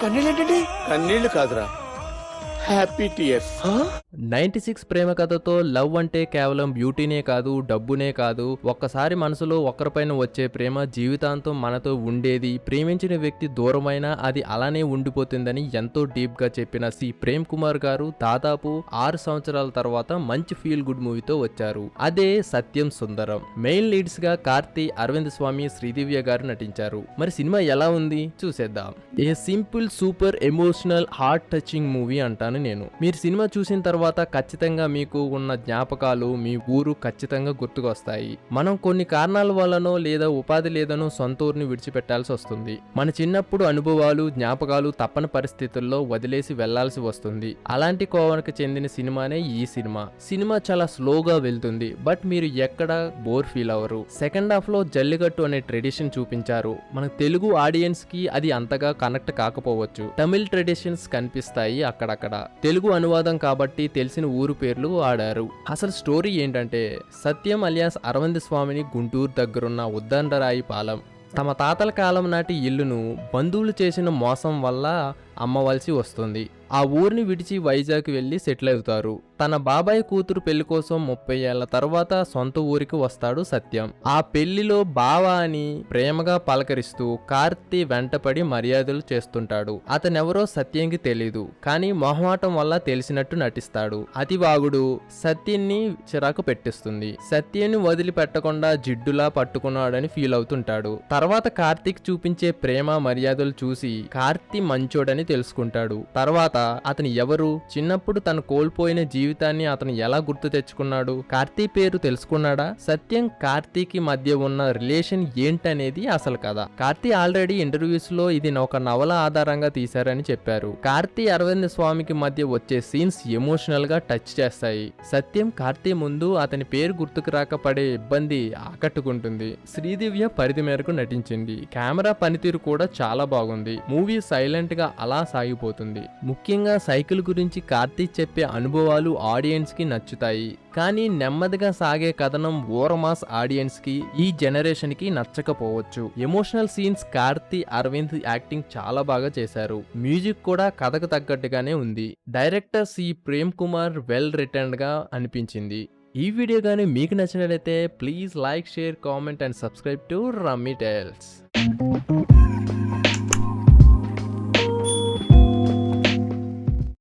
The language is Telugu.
కన్నీళ్ళు ఏంటండి? కన్నీళ్లు కాదురా, హ్యాపీ టీయర్స్. 96 ప్రేమ కథతో లవ్ అంటే కేవలం బ్యూటీనే కాదు, డబ్బునే కాదు, ఒక్కసారి మనసులో ఒకరిపైన వచ్చే ప్రేమ జీవితాంతం మనతో ఉండేది, ప్రేమించిన వ్యక్తి దూరమైనా అది అలానే ఉండిపోతుందని ఎంతో డీప్ గా చెప్పిన సి ప్రేమ్ కుమార్ గారు దాదాపు 6 సంవత్సరాల తర్వాత మంచి ఫీల్ గుడ్ మూవీతో వచ్చారు. అదే సత్యం సుందరం. మెయిన్ లీడ్స్ గా కార్తీ, అరవింద్ స్వామి, శ్రీదివ్య గారు నటించారు. మరి సినిమా ఎలా ఉంది చూసేద్దాం. ఏ simple super emotional heart touching movie అంటాను నేను. మీరు సినిమా చూసిన తర్వాత ఖచ్చితంగా మీకు ఉన్న జ్ఞాపకాలు మీ ఊరు ఖచ్చితంగా గుర్తుకొస్తాయి. మనం కొన్ని కారణాల వల్లనో లేదా ఉపాధి లేదనో సొంత ఊరిని విడిచిపెట్టాల్సి వస్తుంది. మన చిన్నప్పుడు అనుభవాలు, జ్ఞాపకాలు తప్పని పరిస్థితుల్లో వదిలేసి వెళ్లాల్సి వస్తుంది. అలాంటి కోవనకు చెందిన సినిమానే ఈ సినిమా. సినిమా చాలా స్లోగా వెళ్తుంది, బట్ మీరు ఎక్కడ బోర్ ఫీల్ అవ్వరు. సెకండ్ హాఫ్ లో జల్లికట్టు అనే ట్రెడిషన్ చూపించారు. మన తెలుగు ఆడియన్స్ కి అది అంతగా కనెక్ట్ కాకపోవచ్చు. తమిళ్ ట్రెడిషన్స్ కనిపిస్తాయి అక్కడక్కడ. తెలుగు అనువాదం కాబట్టి తెలిసిన ఊరు పేర్లు ఆడారు. అసలు స్టోరీ ఏంటంటే, సత్యం అలియాస్ అరవింద్ స్వామిని గుంటూరు దగ్గరున్న ఉద్దండరాయి పాలెం తమ తాతల కాలం నాటి ఇల్లును బంధువులు చేసిన మోసం వల్ల అమ్మవలసి వస్తుంది. ఆ ఊరిని విడిచి వైజాగ్ వెళ్లి సెటిల్ అవుతారు. తన బాబాయ్ కూతురు పెళ్లి కోసం 30 ఏళ్ల తర్వాత సొంత ఊరికి వస్తాడు సత్యం. ఆ పెళ్లిలో బావ అని ప్రేమగా పలకరిస్తూ కార్తీ వెంటపడి మర్యాదలు చేస్తుంటాడు. అతనెవరో సత్యంకి తెలీదు, కానీ మొహమాటం వల్ల తెలిసినట్టు నటిస్తాడు. అతివాగుడు సత్యాన్ని చిరాకు పెట్టిస్తుంది. సత్యాన్ని వదిలిపెట్టకుండా జిడ్డులా పట్టుకున్నాడని ఫీల్ అవుతుంటాడు. తర్వాత కార్తీక్ చూపించే ప్రేమ మర్యాదలు చూసి కార్తీ మంచోడని తెలుసుకుంటాడు. తర్వాత అతను ఎవరు, చిన్నప్పుడు తను కోల్పోయిన జీవితాన్ని అతను ఎలా గుర్తు తెచ్చుకున్నాడు, కార్తీ పేరు తెలుసుకున్నాడా, సత్యం కార్తీకి మధ్య ఉన్న రిలేషన్ ఏంటనేది అసలు కథ. కార్తీ ఆల్రెడీ ఇంటర్వ్యూస్ లో ఇది ఒక నవల ఆధారంగా తీశారని చెప్పారు. కార్తీ అరవింద్ స్వామికి మధ్య వచ్చే సీన్స్ ఎమోషనల్ గా టచ్ చేస్తాయి. సత్యం కార్తీ ముందు అతని పేరు గుర్తుకు రాక పడే ఇబ్బంది ఆకట్టుకుంటుంది. శ్రీదివ్య పరిధి మేరకు నటించింది. కెమెరా పనితీరు కూడా చాలా బాగుంది. మూవీ సైలెంట్ గా అలా సాగిపోతుంది. ముఖ్యంగా సైకిల్ గురించి కార్తీక్ చెప్పే అనుభవాలు ఆడియన్స్ కి నచ్చుతాయి. కానీ నెమ్మదిగా సాగే కథనం ఓరమాస్ ఆడియన్స్ కి, ఈ జనరేషన్ కి నచ్చకపోవచ్చు. Emotional scenes Karthi, Aravind acting చాలా బాగా చేశారు. మ్యూజిక్ కూడా కథకు తగ్గట్టుగానే ఉంది. Director C Prem Kumar well returned గా అనిపించింది. ఈ వీడియో కానీ మీకు నచ్చినట్లయితే please like, share, comment and subscribe to Rummy tiles.